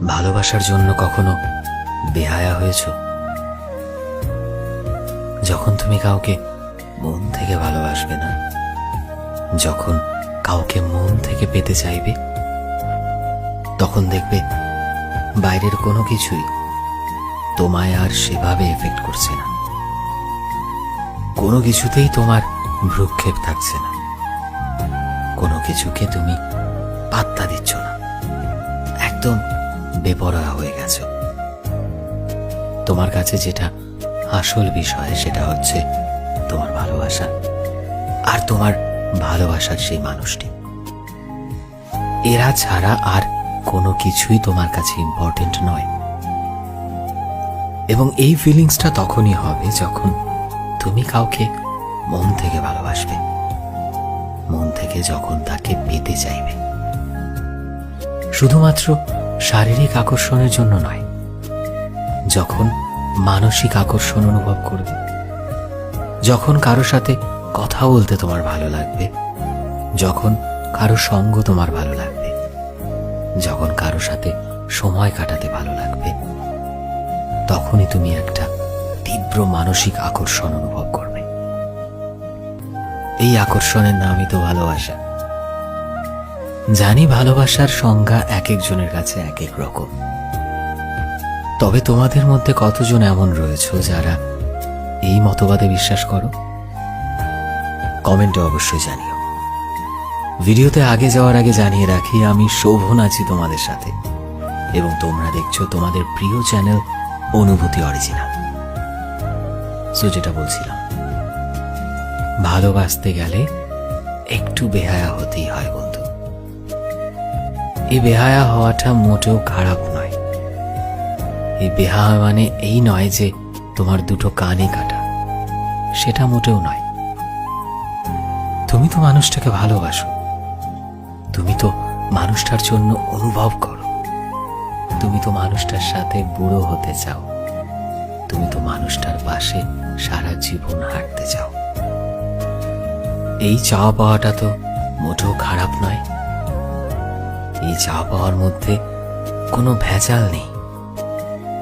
ভালোবাসার জন্য কখনো বেহায়া হয়েছ? যখন তুমি কাউকে মন থেকে ভালোবাসবে না, যখন কাউকে মন থেকে পেতে চাইবে, তখন দেখবে বাইরের কোনো কিছুই তোমায় আর সেভাবে এফেক্ট করছে না। কোনো কিছুতেই তোমার ভ্রুক্ষেপ থাকছে না, কোনো কিছুকে তুমি পাত্তা দিচ্ছ না, একদম বেপরোয়া হয়ে গেছো। তোমার কাছে যেটা আসল বিষয় সেটা হচ্ছে তোমার ভালোবাসা আর তোমার ভালোবাসার সেই মানুষটি। এরা ছাড়া আর কোনো কিছুই তোমার কাছে ইম্পর্টেন্ট নয়। এবং এই ফিলিংসটা তখনই হবে যখন তুমি কাউকে মন থেকে ভালোবাসবে, মন থেকে যখন তাকে পেতে চাইবে। শুধুমাত্র শারীরিক আকর্ষণের জন্য নয়, যখন মানসিক আকর্ষণ অনুভব করবে, যখন কারো সাথে কথা বলতে তোমার ভালো লাগবে, যখন কারো সঙ্গ তোমার ভালো লাগবে, যখন কারো সাথে সময় কাটাতে ভালো লাগবে, তখনই তুমি একটা তীব্র মানসিক আকর্ষণ অনুভব করবে। এই আকর্ষণের নামই তো ভালোবাসা। জানি ভালোবাসার সংজ্ঞা এক একজনের কাছে এক এক রকম, তবে তোমাদের মধ্যে কতজন এমন রয়েছে যারা এই মতবাদে বিশ্বাস করো? কমেন্টে অবশ্যই জানিও। ভিডিওতে আগে যাওয়ার আগে জানিয়ে রাখি, আমি শোভন আছি তোমাদের সাথে এবং তোমরা দেখছো তোমাদের প্রিয় চ্যানেল অনুভূতি অরিজিনাল। সো যেটা বলছিলাম, ভালোবাসতে গেলে একটু বেহায়া হতেই হয় বন্ধু। এই বেহায়া হওয়াটা মোটেও খারাপ নয়। এই বেহায়া মানে এই নয় যে তোমার দুটো কানে কাটা, সেটা মোটেও নয়। তুমি তো মানুষটাকে ভালোবাসো, তুমি তো মানুষটার জন্য অনুভব করো, তুমি তো মানুষটার সাথে বুড়ো হতে চাও, তুমি তো মানুষটার পাশে সারা জীবন হাঁটতে চাও। এই চাওয়া পাওয়াটা তো মোটেও খারাপ নয়। এই চাওয়া পাওয়ার মধ্যে কোনো ভেজাল নেই,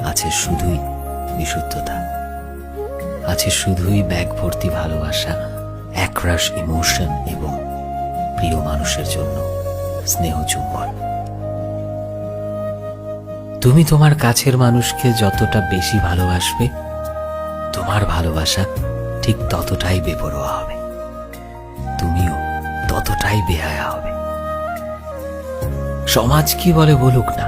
আছে শুধুই বিশুদ্ধতা, আছে শুধুই ব্যাগ ভর্তি ভালোবাসা, একরাশ ইমোশন এবং প্রিয় মানুষের জন্য স্নেহ চুম্বন। তুমি তোমার কাছের মানুষকে যতটা বেশি ভালোবাসবে, তোমার ভালোবাসা ঠিক ততটাই বেপরোয়া হবে, তুমিও ততটাই বেহায়া হবে। সমাজ কি বলে বলুক না,